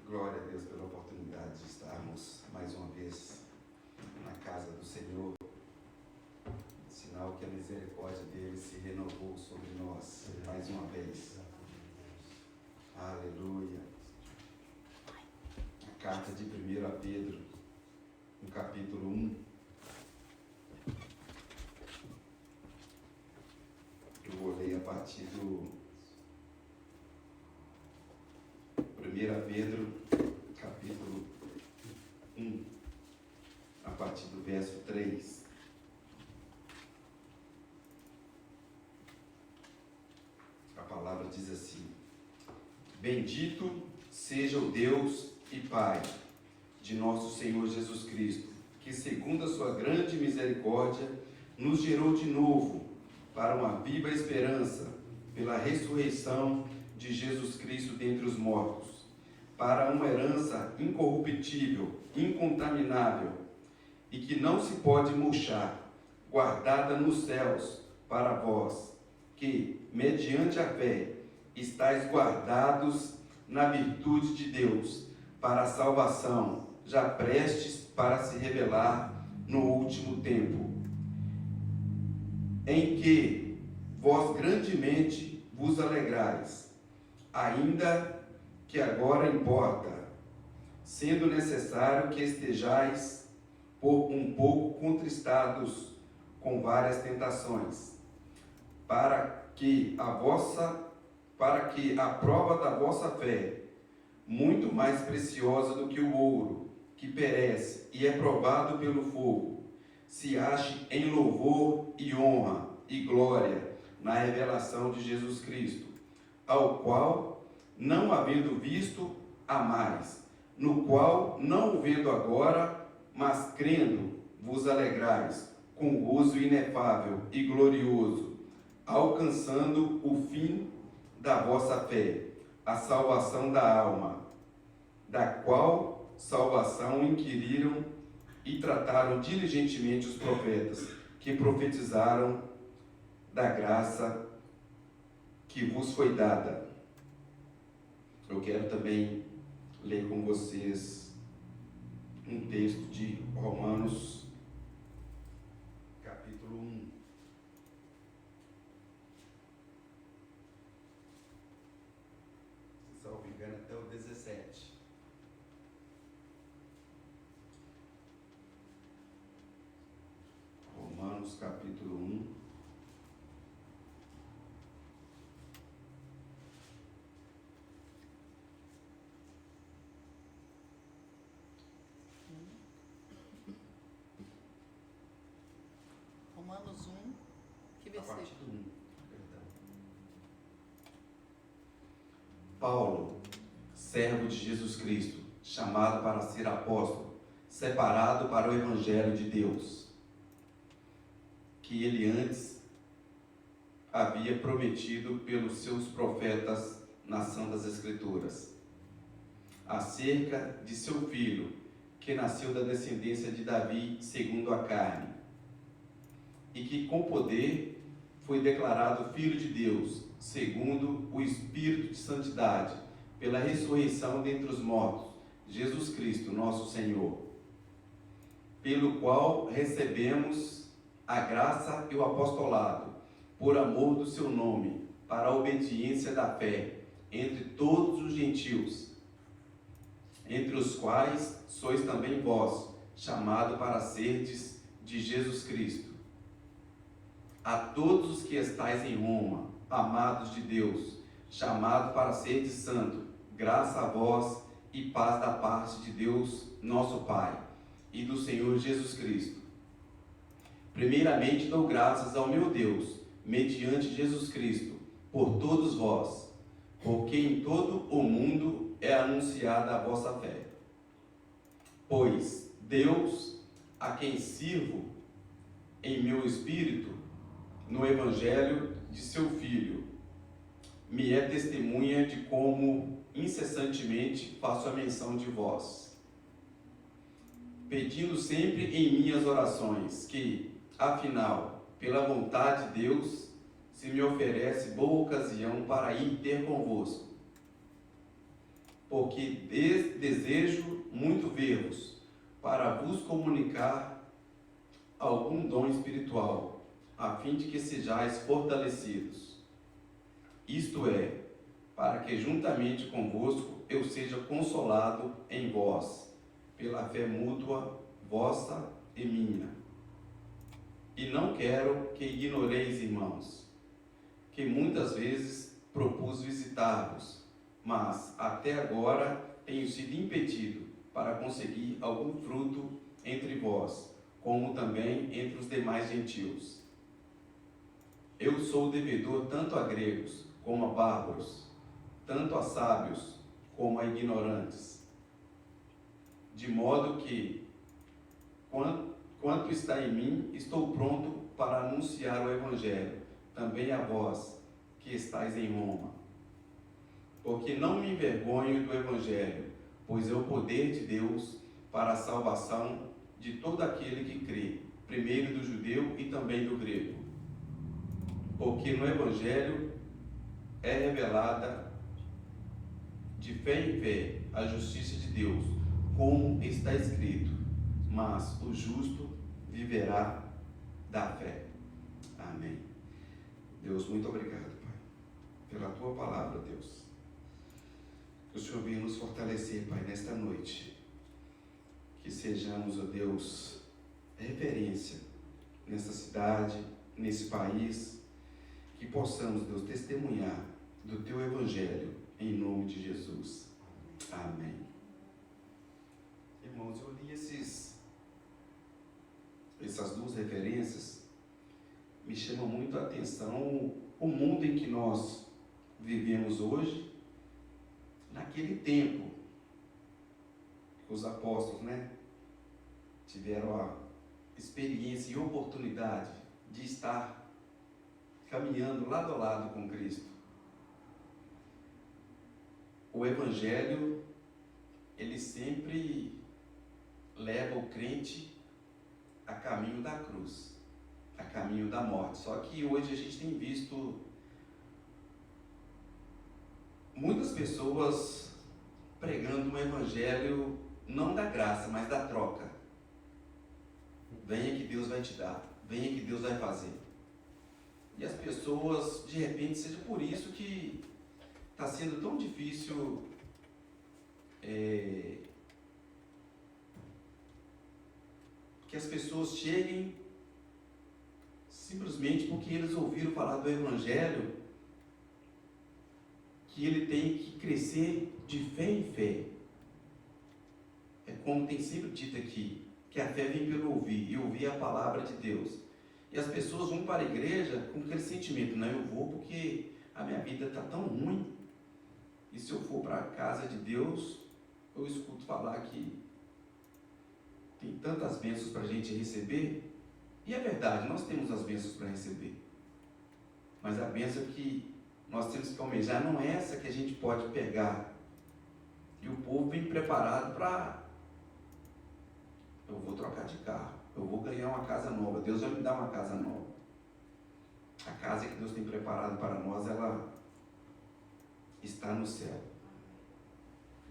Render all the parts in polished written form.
Glória a Deus pela oportunidade de estarmos mais uma vez na casa do Senhor. Sinal que a misericórdia dele se renovou sobre nós mais uma vez. Aleluia. A carta de 1 Pedro, no capítulo 1. Eu vou ler a partir do 1 Pedro, capítulo 1, a partir do verso 3. A palavra diz assim: Bendito seja o Deus e Pai de nosso Senhor Jesus Cristo, que segundo a sua grande misericórdia nos gerou de novo para uma viva esperança pela ressurreição de Jesus Cristo dentre os mortos, para uma herança incorruptível, incontaminável e que não se pode murchar, guardada nos céus para vós, que, mediante a fé, estáis guardados na virtude de Deus, para a salvação, já prestes para se revelar no último tempo, em que vós grandemente vos alegrais, ainda que agora importa, sendo necessário que estejais por um pouco contristados com várias tentações, para que a prova da vossa fé, muito mais preciosa do que o ouro, que perece e é provado pelo fogo, se ache em louvor e honra e glória na revelação de Jesus Cristo, ao qual, não havendo visto, amais, no qual, não o vendo agora, mas crendo, vos alegrais, com gozo inefável e glorioso, alcançando o fim da vossa fé, a salvação da alma, da qual salvação inquiriram e trataram diligentemente os profetas, que profetizaram da graça que vos foi dada. Eu quero também ler com vocês um texto de Romanos, capítulo 1. Se salvo engano, até o 17. Romanos, capítulo 1. Romanos 1, que A versículo? partir do 1. Perdão. Paulo, servo de Jesus Cristo, chamado para ser apóstolo, separado para o Evangelho de Deus, que ele antes havia prometido pelos seus profetas nas Santas Escrituras, acerca de seu filho, que nasceu da descendência de Davi segundo a carne, e que com poder foi declarado Filho de Deus, segundo o Espírito de Santidade, pela ressurreição dentre os mortos, Jesus Cristo, nosso Senhor, pelo qual recebemos a graça e o apostolado, por amor do seu nome, para a obediência da fé, entre todos os gentios, entre os quais sois também vós, chamado para serdes de Jesus Cristo. A todos os que estáis em Roma, amados de Deus, chamado para serdes santo, graça a vós e paz da parte de Deus, nosso Pai, e do Senhor Jesus Cristo. Primeiramente dou graças ao meu Deus, mediante Jesus Cristo, por todos vós, porque em todo o mundo é anunciada a vossa fé. Pois Deus, a quem sirvo em meu espírito, no Evangelho de seu Filho, me é testemunha de como incessantemente faço a menção de vós, pedindo sempre em minhas orações que, afinal, pela vontade de Deus, se me oferece boa ocasião para ir ter convosco, porque desejo muito ver-vos, para vos comunicar algum dom espiritual, a fim de que sejais fortalecidos. Isto é, para que juntamente convosco eu seja consolado em vós, pela fé mútua vossa e minha. E não quero que ignoreis, irmãos, que muitas vezes propus visitar-vos, mas até agora tenho sido impedido para conseguir algum fruto entre vós, como também entre os demais gentios. Eu sou devedor tanto a gregos como a bárbaros, tanto a sábios como a ignorantes, de modo que, quanto está em mim, estou pronto para anunciar o Evangelho, também a vós, que estáis em Roma. Porque não me envergonho do Evangelho, pois é o poder de Deus para a salvação de todo aquele que crê, primeiro do judeu e também do grego. Porque no Evangelho é revelada de fé em fé a justiça de Deus, como está escrito: mas o justo viverá da fé. Amém. Deus, muito obrigado, Pai, pela Tua palavra, Deus. Que o Senhor venha nos fortalecer, Pai, nesta noite. Que sejamos, ó Deus, referência nessa cidade, nesse país. Que possamos, Deus, testemunhar do Teu Evangelho, em nome de Jesus. Amém. Irmãos, eu li essas duas referências, me chama muito a atenção o mundo em que nós vivemos hoje, naquele tempo que os apóstolos, tiveram a experiência e oportunidade de estar caminhando lado a lado com Cristo. O Evangelho, ele sempre leva o crente a caminho da cruz, a caminho da morte. Só que hoje a gente tem visto muitas pessoas pregando um Evangelho não da graça, mas da troca. Venha que Deus vai te dar, venha que Deus vai fazer. E as pessoas, de repente, seja por isso que está sendo tão difícil que as pessoas cheguem simplesmente porque eles ouviram falar do Evangelho, que ele tem que crescer de fé em fé. É como tem sempre dito aqui, que a fé vem pelo ouvir, e ouvir a palavra de Deus. E as pessoas vão para a igreja com aquele sentimento: não, eu vou porque a minha vida está tão ruim, e se eu for para a casa de Deus, eu escuto falar que tem tantas bênçãos para a gente receber. E é verdade, nós temos as bênçãos para receber, mas a bênção que nós temos que almejar não é essa que a gente pode pegar. E o povo vem preparado para: eu vou trocar de carro, eu vou ganhar uma casa nova, Deus vai me dar uma casa nova. A casa que Deus tem preparado para nós, ela está no céu.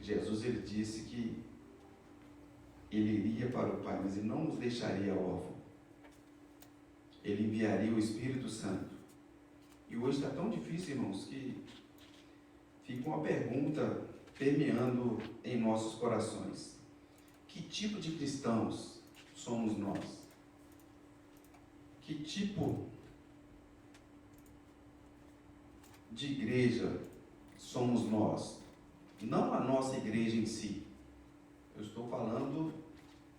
Jesus, ele disse que ele iria para o Pai, mas ele não nos deixaria órfãos. Ele enviaria o Espírito Santo. E hoje está tão difícil, irmãos, que fica uma pergunta permeando em nossos corações: que tipo de cristãos somos nós? Que tipo de igreja somos nós? Não a nossa igreja em si. Eu estou falando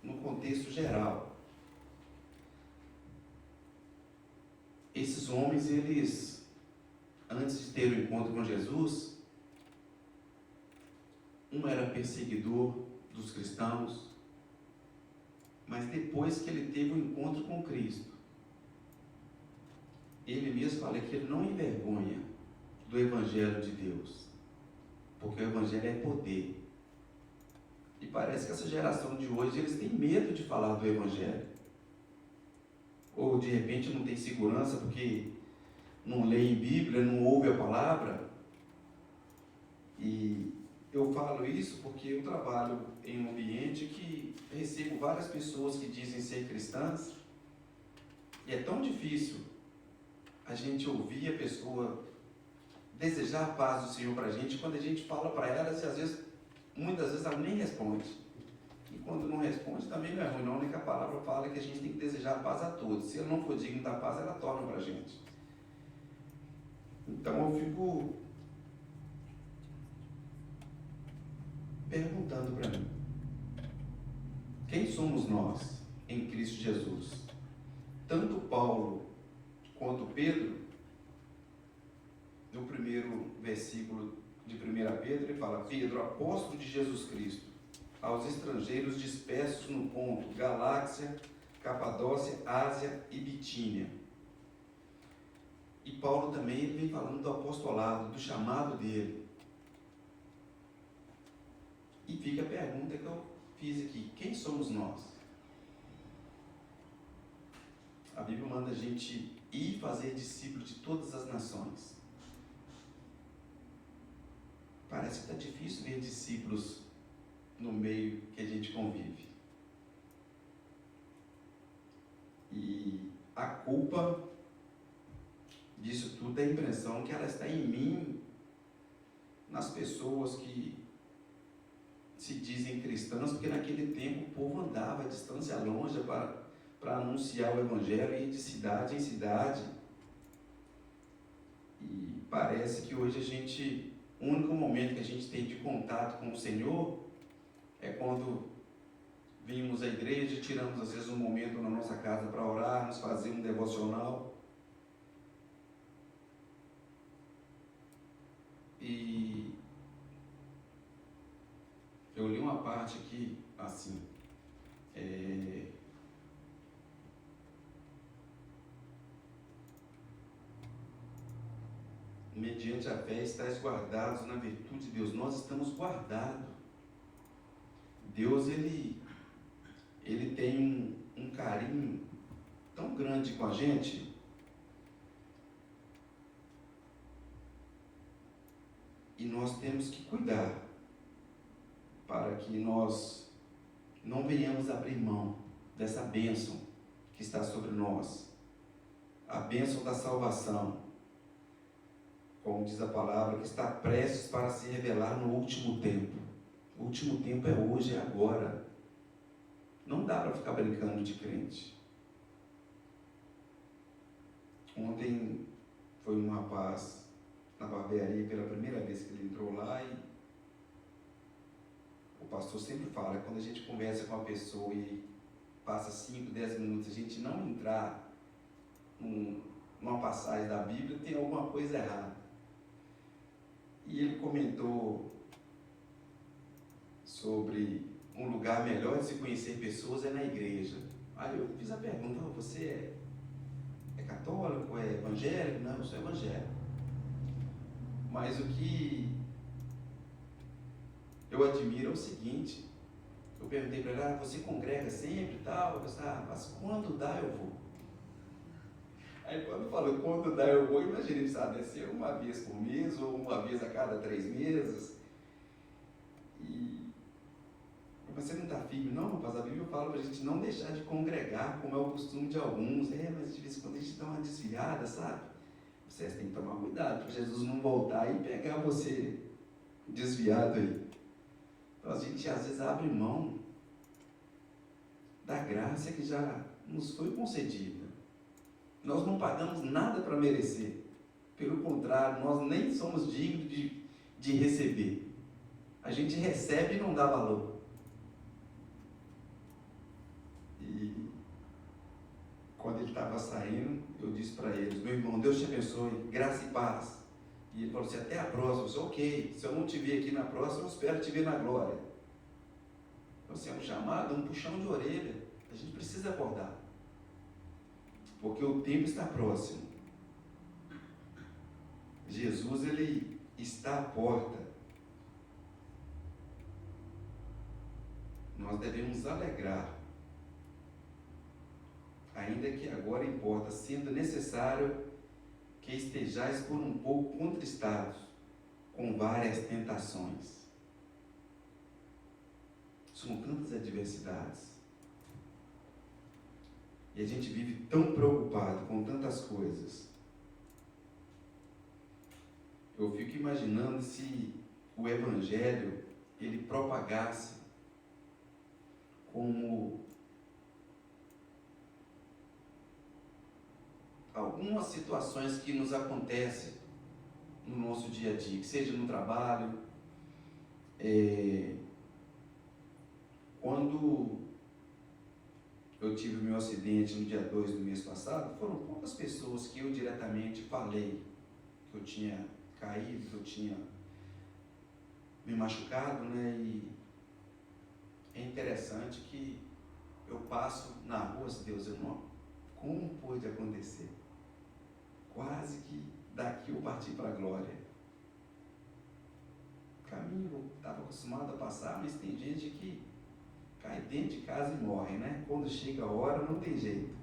no contexto geral. Esses homens, eles, antes de ter o encontro com Jesus, um era perseguidor dos cristãos, mas depois que ele teve o encontro com Cristo, ele mesmo fala que ele não envergonha do Evangelho de Deus, porque o Evangelho é poder. E parece que essa geração de hoje, eles têm medo de falar do Evangelho. Ou de repente não tem segurança porque não leem Bíblia, não ouve a palavra. E eu falo isso porque eu trabalho em um ambiente que recebo várias pessoas que dizem ser cristãs e é tão difícil a gente ouvir a pessoa desejar a paz do Senhor para a gente quando a gente fala para elas e às vezes, muitas vezes ela nem responde. E quando não responde também não é ruim, não. A única palavra fala que a gente tem que desejar a paz a todos. Se ela não for digno da paz, ela torna para a gente. Então eu fico perguntando para mim, quem somos nós em Cristo Jesus? Tanto Paulo quanto Pedro, no primeiro versículo de 1 Pedro, ele fala: Pedro, apóstolo de Jesus Cristo, aos estrangeiros dispersos no Ponto, Galácia, Capadócia, Ásia e Bitínia. E Paulo também ele vem falando do apostolado, do chamado dele. E fica a pergunta que eu fiz aqui: quem somos nós? A Bíblia manda a gente ir fazer discípulos de todas as nações. Parece que está difícil ver discípulos no meio que a gente convive. E a culpa disso tudo dá a impressão que ela está em mim, nas pessoas que se dizem cristãs, porque naquele tempo o povo andava a distância longe para anunciar o Evangelho e ir de cidade em cidade. E parece que hoje o único momento que a gente tem de contato com o Senhor é quando vimos à igreja, tiramos às vezes um momento na nossa casa para orarmos, fazer um devocional. E eu li uma parte aqui, assim, mediante a fé estáis guardados na virtude de Deus. Nós estamos guardados. Deus, ele tem um carinho tão grande com a gente, e nós temos que cuidar para que nós não venhamos abrir mão dessa bênção que está sobre nós, a bênção da salvação, como diz a palavra, que está prestes para se revelar no último tempo. O último tempo é hoje, é agora. Não dá para ficar brincando de crente. Ontem foi um rapaz na barbearia pela primeira vez que ele entrou lá, e o pastor sempre fala, quando a gente conversa com uma pessoa e passa 5, 10 minutos, a gente não entrar numa passagem da Bíblia, tem alguma coisa errada. E ele comentou sobre um lugar melhor de se conhecer pessoas é na igreja. Aí eu fiz a pergunta: você é católico, é evangélico? Não, eu sou evangélico. Mas o que eu admiro é o seguinte: eu perguntei para ele, você congrega sempre e tal? Eu disse, mas quando dá eu vou. Aí quando falou quando dá eu vou, imaginei, deve ser uma vez por mês ou uma vez a cada 3 meses. Mas você não está firme? Não, rapaz, a Bíblia fala para a gente não deixar de congregar, como é o costume de alguns. Mas de vez em quando a gente dá uma desviada, sabe? Vocês têm que tomar cuidado para Jesus não voltar e pegar você desviado aí. Então a gente às vezes abre mão da graça que já nos foi concedida. Nós não pagamos nada para merecer. Pelo contrário, nós nem somos dignos de receber. A gente recebe e não dá valor. E quando ele estava saindo, eu disse para eles, meu irmão, Deus te abençoe, graça e paz. E ele falou assim, até a próxima. Eu disse, ok, se eu não te ver aqui na próxima, eu espero te ver na glória. Então, assim, é um chamado, um puxão de orelha. A gente precisa acordar. Porque o tempo está próximo. Jesus, ele está à porta. Nós devemos alegrar, ainda que agora importa, sendo necessário que estejais por um pouco contristados, com várias tentações. São tantas adversidades. E a gente vive tão preocupado com tantas coisas. Eu fico imaginando se o Evangelho, ele propagasse como algumas situações que nos acontecem no nosso dia a dia, que seja no trabalho, quando eu tive o meu acidente no dia 2 do mês passado, foram poucas pessoas que eu diretamente falei que eu tinha caído, que eu tinha me machucado, né? E é interessante que eu passo na rua, Deus, eu não, como pôde acontecer? Quase que daqui eu parti para a glória. Caminho eu estava acostumado a passar, mas tem gente que cai dentro de casa e morre, né? Quando chega a hora não tem jeito.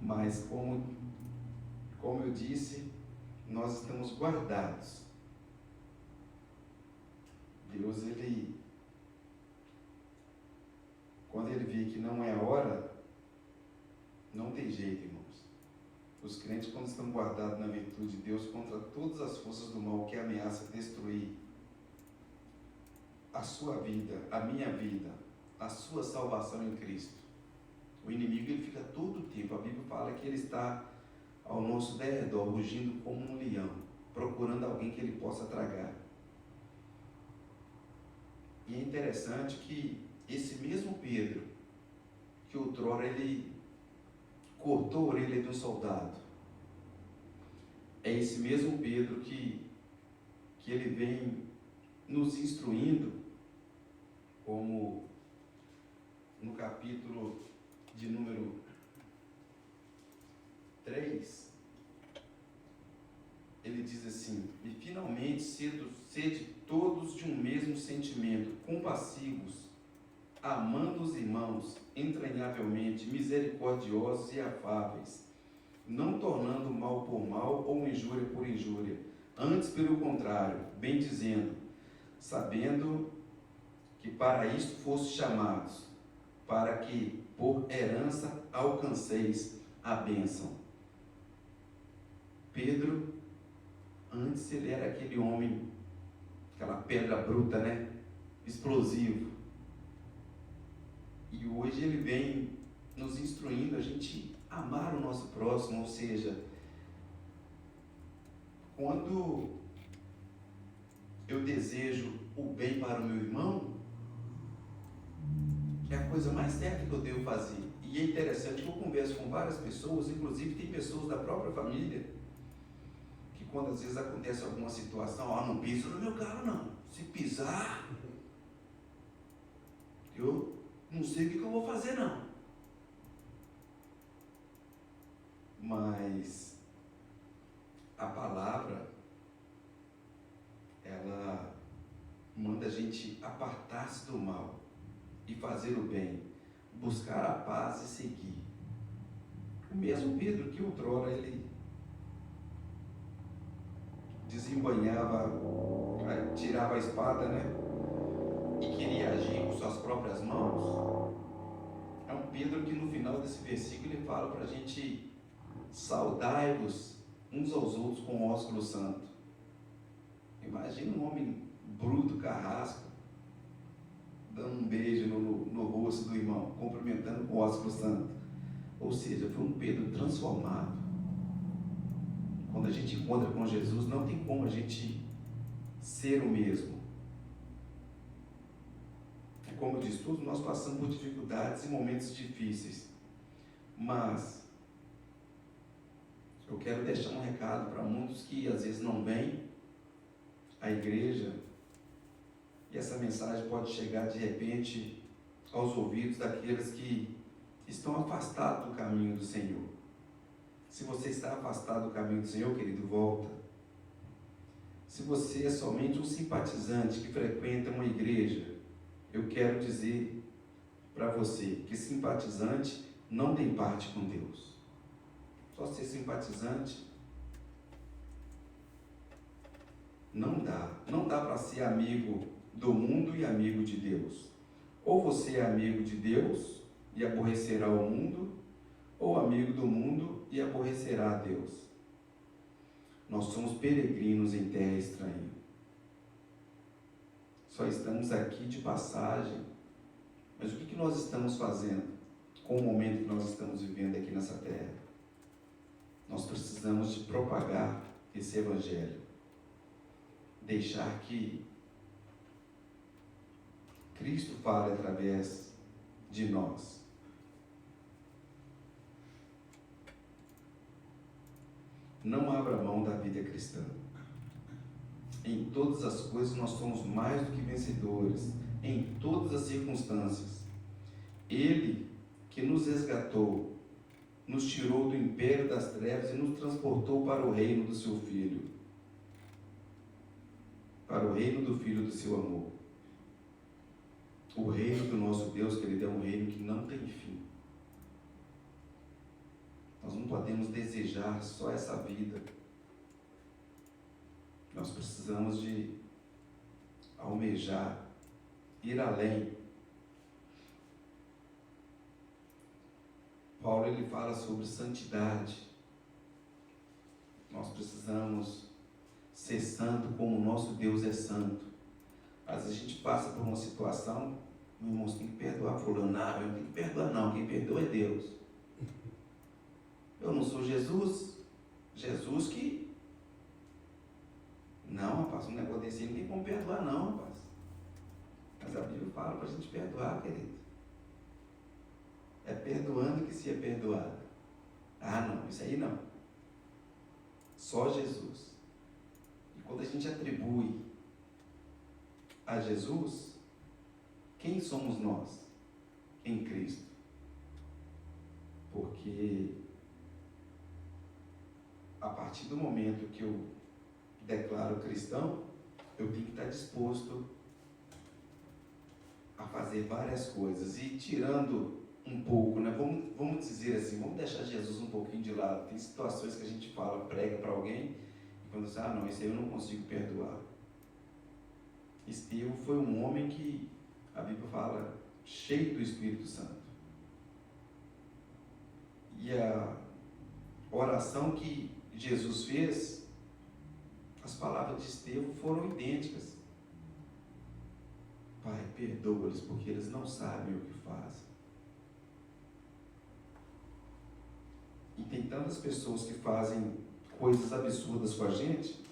Mas como eu disse, nós estamos guardados. Deus, quando ele vê que não é a hora, não tem jeito, irmãos. Os crentes, quando estão guardados na virtude de Deus contra todas as forças do mal que ameaçam destruir a sua vida, a minha vida, a sua salvação em Cristo. O inimigo, ele fica todo o tempo, a Bíblia fala que ele está ao nosso derredor, rugindo como um leão, procurando alguém que ele possa tragar. E é interessante que esse mesmo Pedro, que outrora ele cortou a orelha de um soldado, é esse mesmo Pedro que ele vem nos instruindo, como no capítulo de número 3, ele diz assim: e finalmente sede todos de um mesmo sentimento, compassivos, amando os irmãos entranhavelmente, misericordiosos e afáveis, não tornando mal por mal ou injúria por injúria, antes pelo contrário, bem dizendo, sabendo que para isto fostes chamados, para que por herança alcanceis a bênção. Pedro, antes ele era aquele homem, aquela pedra bruta, né? Explosivo. E hoje ele vem nos instruindo a gente amar o nosso próximo, ou seja, quando eu desejo o bem para o meu irmão, é a coisa mais certa que eu devo fazer. E é interessante que eu converso com várias pessoas, inclusive tem pessoas da própria família, que quando às vezes acontece alguma situação, não pisa no meu carro não, se pisar, eu não sei o que eu vou fazer não. Mas a palavra, ela manda a gente apartar-se do mal e fazer o bem, buscar a paz e seguir. O mesmo Pedro que outrora ele desembainhava, tirava a espada, né? E queria agir com suas próprias mãos. É um Pedro que no final desse versículo ele fala para a gente: saudai-vos uns aos outros com ósculo santo. Imagina um homem bruto, carrasco, dando um beijo no rosto do irmão, cumprimentando com ósculo santo. Ou seja, foi um Pedro transformado. Quando a gente encontra com Jesus, não tem como a gente ser o mesmo. É como eu disse, todos nós passamos por dificuldades e momentos difíceis. Mas eu quero deixar um recado para muitos que às vezes não vêm à igreja, e essa mensagem pode chegar de repente aos ouvidos daqueles que estão afastados do caminho do Senhor. Se você está afastado do caminho do Senhor, querido, volta. Se você é somente um simpatizante que frequenta uma igreja, eu quero dizer para você que simpatizante não tem parte com Deus. Só ser simpatizante não dá para ser amigo do mundo e amigo de Deus. Ou você é amigo de Deus e aborrecerá o mundo, ou amigo do mundo e aborrecerá a Deus. Nós somos peregrinos em terra estranha. Só estamos aqui de passagem. Mas o que nós estamos fazendo com o momento que nós estamos vivendo aqui nessa terra? Nós precisamos de propagar esse evangelho. Deixar que Cristo fale através de nós. Não abra mão da vida cristã. Em todas as coisas nós somos mais do que vencedores, em todas as circunstâncias. Ele que nos resgatou, nos tirou do império das trevas e nos transportou para o reino do seu Filho, para o reino do Filho do seu amor. O reino do nosso Deus, querido, é um reino que não tem fim. Nós não podemos desejar só essa vida. Nós precisamos de almejar, ir além. Paulo ele fala sobre santidade. Nós precisamos ser santo como o nosso Deus é santo. Às vezes a gente passa por uma situação, meu irmão, você tem que perdoar fulano. Não, eu não tenho que perdoar não, quem perdoa é Deus. Eu não sou Jesus. Jesus que... Não, rapaz, um negócio desse aí não tem como perdoar não, rapaz. Mas a Bíblia fala para a gente perdoar, querido. É perdoando que se é perdoado. Ah, não, isso aí não. Só Jesus. E quando a gente atribui a Jesus, quem somos nós em Cristo? Porque a partir do momento que eu declaro cristão, eu tenho que estar disposto a fazer várias coisas. E tirando um pouco, né? Vamos dizer assim, vamos deixar Jesus um pouquinho de lado. Tem situações que a gente fala, prega para alguém, e quando você, não, isso aí eu não consigo perdoar. Estevão foi um homem que, a Bíblia fala, cheio do Espírito Santo. E a oração que Jesus fez, as palavras de Estevão foram idênticas. Pai, perdoa-lhes, porque eles não sabem o que fazem. E tem tantas pessoas que fazem coisas absurdas com a gente,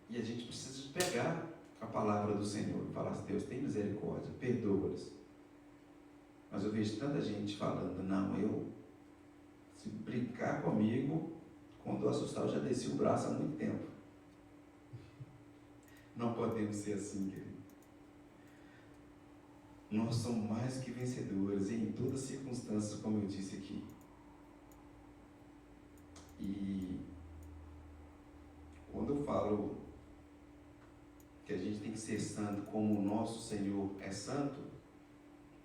e a gente precisa de pegar a palavra do Senhor e falar assim, Deus, tem misericórdia, perdoa-lhes. Mas eu vejo tanta gente falando, não, se brincar comigo, quando eu assustar, eu já desci o braço há muito tempo. Não podemos ser assim, querido. Nós somos mais que vencedores em todas as circunstâncias, como eu disse aqui. E quando eu falo que a gente tem que ser santo como o nosso Senhor é santo,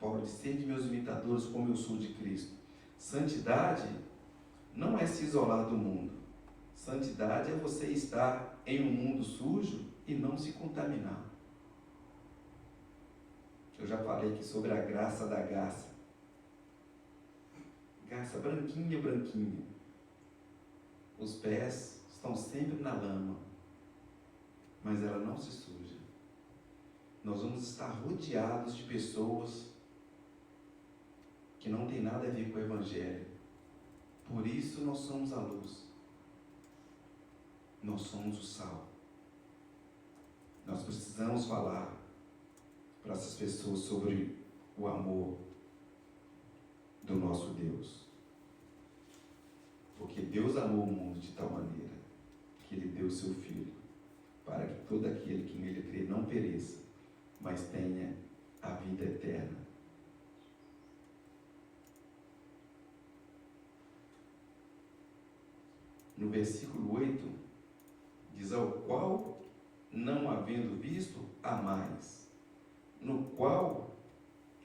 Paulo diz, sede meus imitadores como eu sou de Cristo. Santidade não é se isolar do mundo. Santidade é você estar em um mundo sujo e não se contaminar. Eu já falei aqui sobre a graça da garça. Garça branquinha, branquinha. Os pés estão sempre na lama, mas ela não se suja. Nós vamos estar rodeados de pessoas que não tem nada a ver com o Evangelho. Por isso nós somos a luz. Nós somos o sal. Nós precisamos falar para essas pessoas sobre o amor do nosso Deus. Porque Deus amou o mundo de tal maneira que Ele deu o seu Filho, para que todo aquele que nele crê não pereça, mas tenha a vida eterna. No versículo 8, diz, ao qual, não havendo visto, amais, no qual,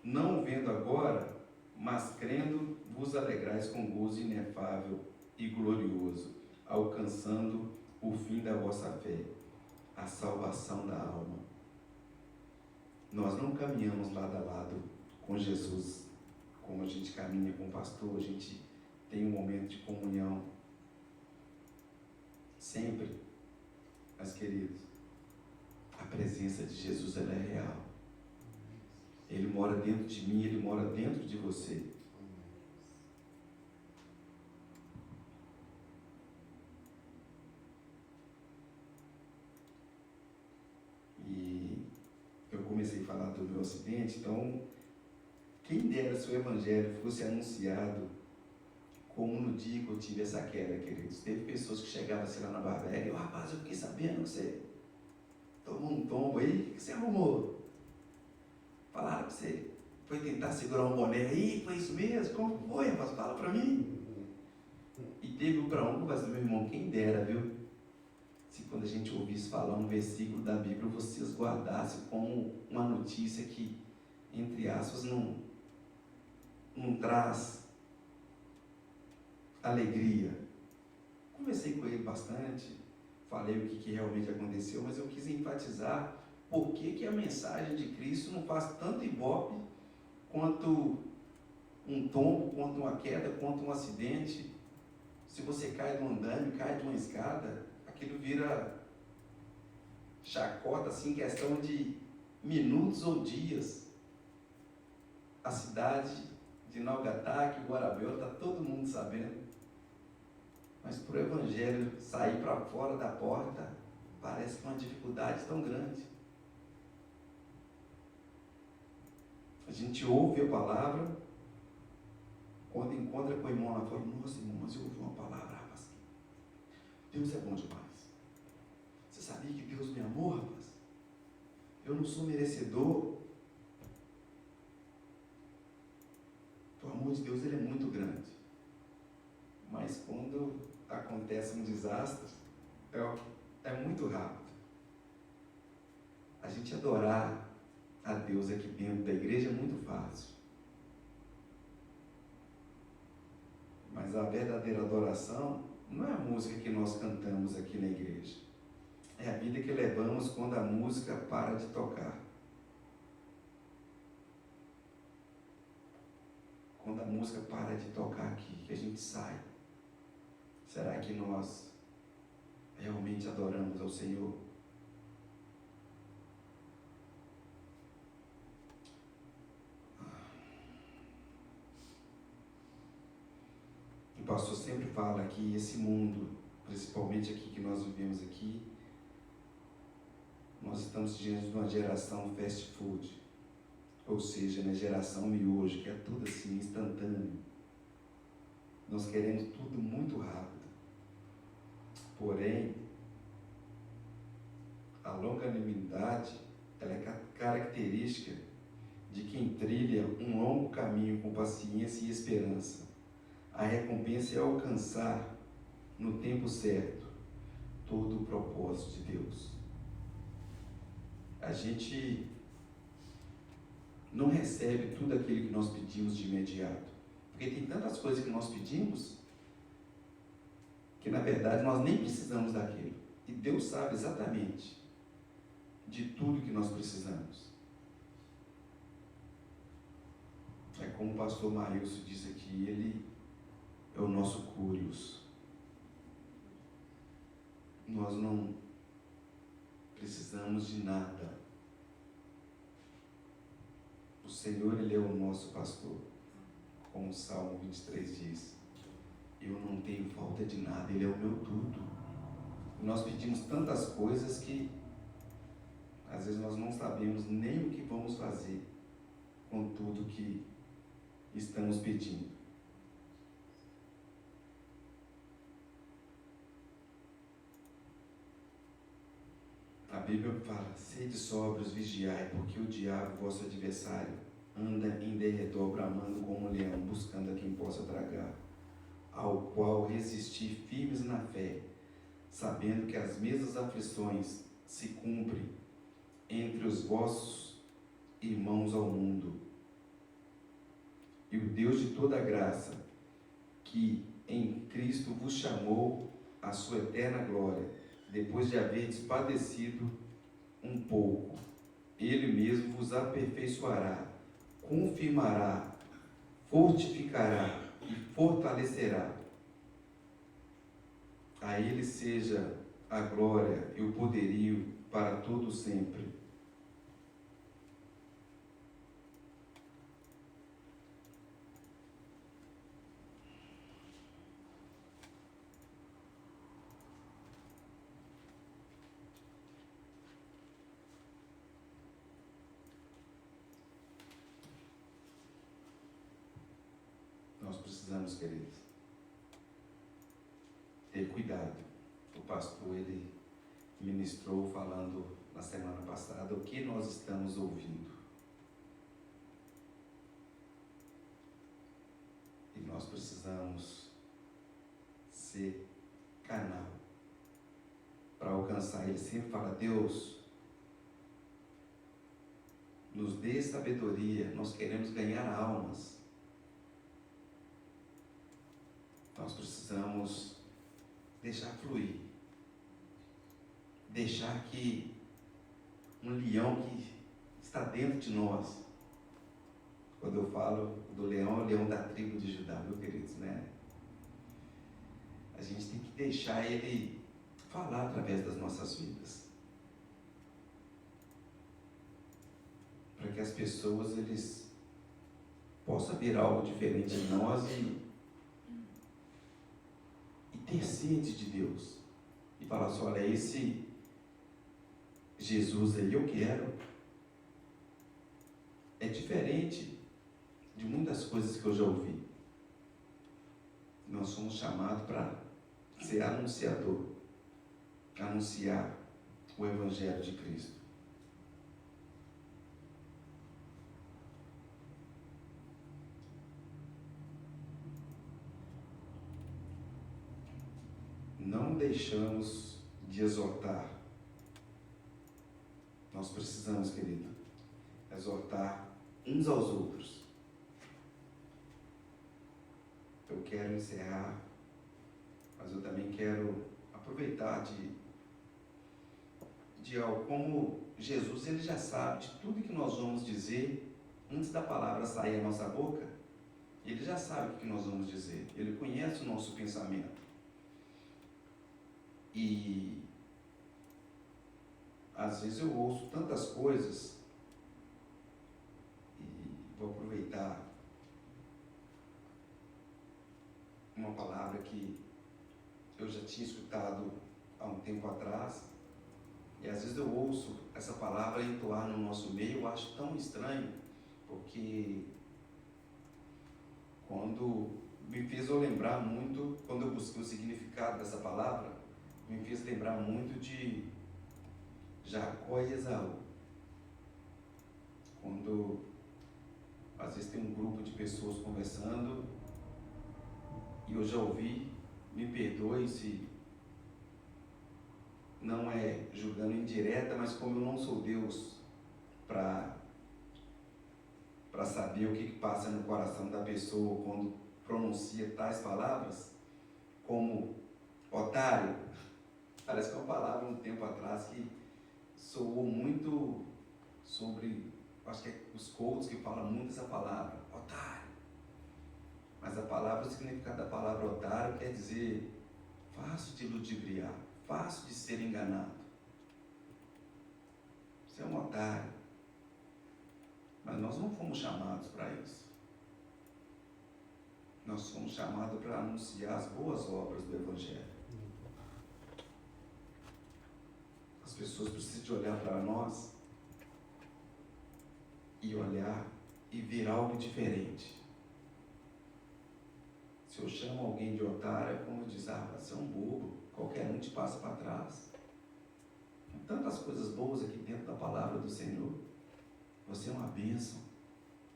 não vendo agora, mas crendo, vos alegrais com gozo inefável e glorioso, alcançando o fim da vossa fé, a salvação da alma. Nós não caminhamos lado a lado com Jesus, como a gente caminha com o pastor, a gente tem um momento de comunhão. Sempre, meus queridos, a presença de Jesus, ela é real. Ele mora dentro de mim, Ele mora dentro de você. E eu comecei a falar do meu acidente, então, quem dera se o Evangelho fosse anunciado como no dia que eu tive essa queda, queridos. Teve pessoas que chegavam assim lá na barbearia, eu, rapaz, eu fiquei sabendo que você tomou um tombo aí, o que você arrumou? Falaram que você foi tentar segurar um boné aí, foi isso mesmo? Como foi, rapaz? Fala pra mim. E teve um para um, mas meu irmão, quem dera, viu? Se quando a gente ouvisse falar um versículo da Bíblia, vocês guardassem como uma notícia que, entre aspas, não traz alegria. Conversei com ele bastante, falei o que realmente aconteceu, mas eu quis enfatizar por que a mensagem de Cristo não faz tanto ibope quanto um tombo, quanto uma queda, quanto um acidente. Se você cai de um andame, cai de uma escada, aquilo vira chacota assim, em questão de minutos ou dias. A cidade de Naugatá, que Guarabel, está todo mundo sabendo. Mas para o Evangelho sair para fora da porta, parece uma dificuldade tão grande. A gente ouve a palavra, quando encontra com o irmão lá fora, nossa irmão, mas eu ouvi uma palavra, rapaz. Deus é bom demais. Você sabia que Deus me amou, rapaz? Eu não sou merecedor. O amor de Deus, ele é muito grande. Mas quando acontece um desastre, é muito rápido. A gente adorar a Deus aqui dentro da igreja é muito fácil. Mas a verdadeira adoração não é a música que nós cantamos aqui na igreja. É a vida que levamos quando a música para de tocar. Quando a música para de tocar aqui, que a gente sai. Será que nós realmente adoramos ao Senhor? O pastor sempre fala que esse mundo, principalmente aqui que nós vivemos aqui, nós estamos diante de uma geração fast food, ou seja, na geração miojo, que é tudo assim, instantâneo. Nós queremos tudo muito rápido. Porém, a longanimidade, ela é característica de quem trilha um longo caminho com paciência e esperança. A recompensa é alcançar, no tempo certo, todo o propósito de Deus. A gente não recebe tudo aquilo que nós pedimos de imediato. Porque tem tantas coisas que nós pedimos, que na verdade nós nem precisamos daquilo. E Deus sabe exatamente de tudo que nós precisamos. É como o pastor Maílson disse aqui, ele é o nosso Curios. Nós não precisamos de nada. O Senhor, Ele é o nosso pastor. Como o Salmo 23 diz. Eu não tenho falta de nada, Ele é o meu tudo. E nós pedimos tantas coisas que às vezes nós não sabemos nem o que vamos fazer com tudo que estamos pedindo. A Bíblia fala, sede sóbrios, vigiai, porque o diabo, vosso adversário, anda em derredor, bramando como um leão, buscando a quem possa tragar, ao qual resistir firmes na fé, sabendo que as mesmas aflições se cumprem entre os vossos irmãos ao mundo. E o Deus de toda graça, que em Cristo vos chamou à sua eterna glória, depois de haverdes padecido um pouco, Ele mesmo vos aperfeiçoará, confirmará, fortificará e fortalecerá. A Ele seja a glória e o poderio para todo sempre. Nós precisamos, queridos, ter cuidado. O pastor, ele ministrou falando na semana passada o que nós estamos ouvindo. E nós precisamos ser canal para alcançar. Ele sempre fala: Deus, nos dê sabedoria, nós queremos ganhar almas. Nós precisamos deixar fluir. Deixar que um leão que está dentro de nós, quando eu falo do leão, é o leão da tribo de Judá, meus queridos, né? A gente tem que deixar ele falar através das nossas vidas. Para que as pessoas, eles possam ver algo diferente em nós e ter sede de Deus. E falar assim: olha, esse Jesus aí eu quero. É diferente de muitas coisas que eu já ouvi. Nós somos chamados para ser anunciador, anunciar o Evangelho de Cristo. Não deixamos de exortar. Nós precisamos, querido, exortar uns aos outros. Eu quero encerrar, mas eu também quero aproveitar de algo. Como Jesus, ele já sabe de tudo que nós vamos dizer antes da palavra sair da nossa boca. Ele já sabe o que nós vamos dizer. Ele conhece o nosso pensamento. E às vezes eu ouço tantas coisas, e vou aproveitar uma palavra que eu já tinha escutado há um tempo atrás, e às vezes eu ouço essa palavra entoar no nosso meio, eu acho tão estranho, porque quando me fez eu lembrar muito, quando eu busquei o significado dessa palavra, me fez lembrar muito de Jacó e Esaú. Quando às vezes tem um grupo de pessoas conversando e eu já ouvi, me perdoe se não é julgando indireta, mas como eu não sou Deus para saber o que passa no coração da pessoa quando pronuncia tais palavras, como otário, parece que é uma palavra um tempo atrás que soou muito sobre, acho que é os coaches que falam muito essa palavra, otário. Mas a palavra, o significado da palavra otário quer dizer fácil de ludibriar, fácil de ser enganado. Você é um otário. Mas nós não fomos chamados para isso. Nós fomos chamados para anunciar as boas obras do Evangelho. As pessoas precisam de olhar para nós e olhar e ver algo diferente. Se eu chamo alguém de otário, é como diz: você é um bobo, qualquer um te passa para trás. Tem tantas coisas boas aqui dentro da palavra do Senhor. Você é uma bênção.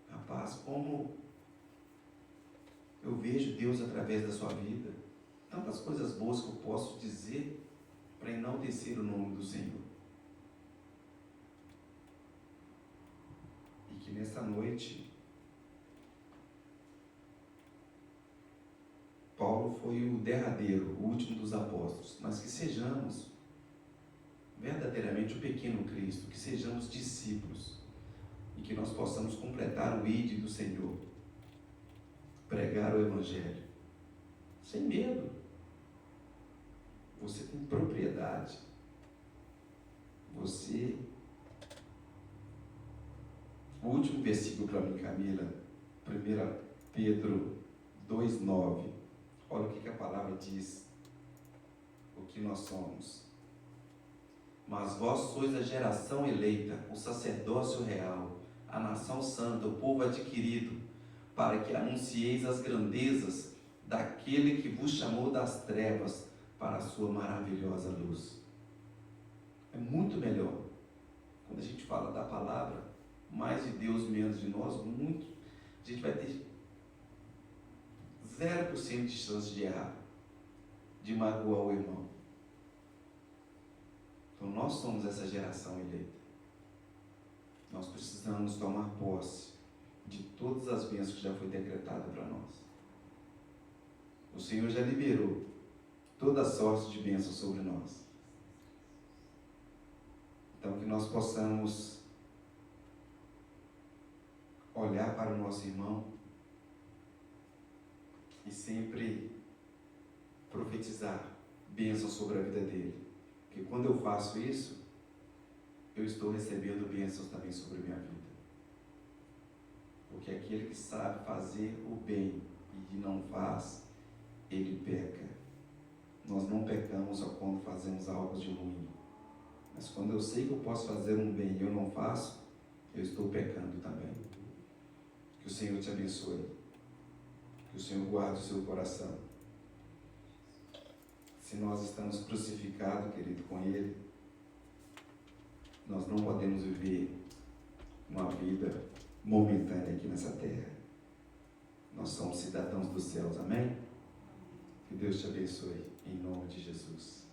Rapaz, como eu vejo Deus através da sua vida. Tantas coisas boas que eu posso dizer para enaltecer o nome do Senhor. E que nessa noite, Paulo foi o derradeiro, o último dos apóstolos, mas que sejamos verdadeiramente o pequeno Cristo, que sejamos discípulos e que nós possamos completar o ID do Senhor, pregar o Evangelho, sem medo. Você tem propriedade. O último versículo para mim, Camila, 1 Pedro 2,9. Olha o que a palavra diz, o que nós somos. Mas vós sois a geração eleita, o sacerdócio real, a nação santa, o povo adquirido, para que anuncieis as grandezas daquele que vos chamou das trevas para a sua maravilhosa luz. É muito melhor, quando a gente fala da palavra, mais de Deus, menos de nós, a gente vai ter 0% de chance de errar, de magoar o irmão. Então nós somos essa geração eleita. Nós precisamos tomar posse de todas as bênçãos que já foi decretada para nós. O Senhor já liberou toda sorte de bênçãos sobre nós. Então que nós possamos olhar para o nosso irmão e sempre profetizar bênçãos sobre a vida dele. Porque quando eu faço isso, eu estou recebendo bênçãos também sobre a minha vida. Porque aquele que sabe fazer o bem e não faz, ele peca. Nós não pecamos só quando fazemos algo de ruim. Mas quando eu sei que eu posso fazer um bem e eu não faço, eu estou pecando também. Que o Senhor te abençoe. Que o Senhor guarde o seu coração. Se nós estamos crucificados, querido, com Ele, nós não podemos viver uma vida momentânea aqui nessa terra. Nós somos cidadãos dos céus, amém? Que Deus te abençoe, em nome de Jesus.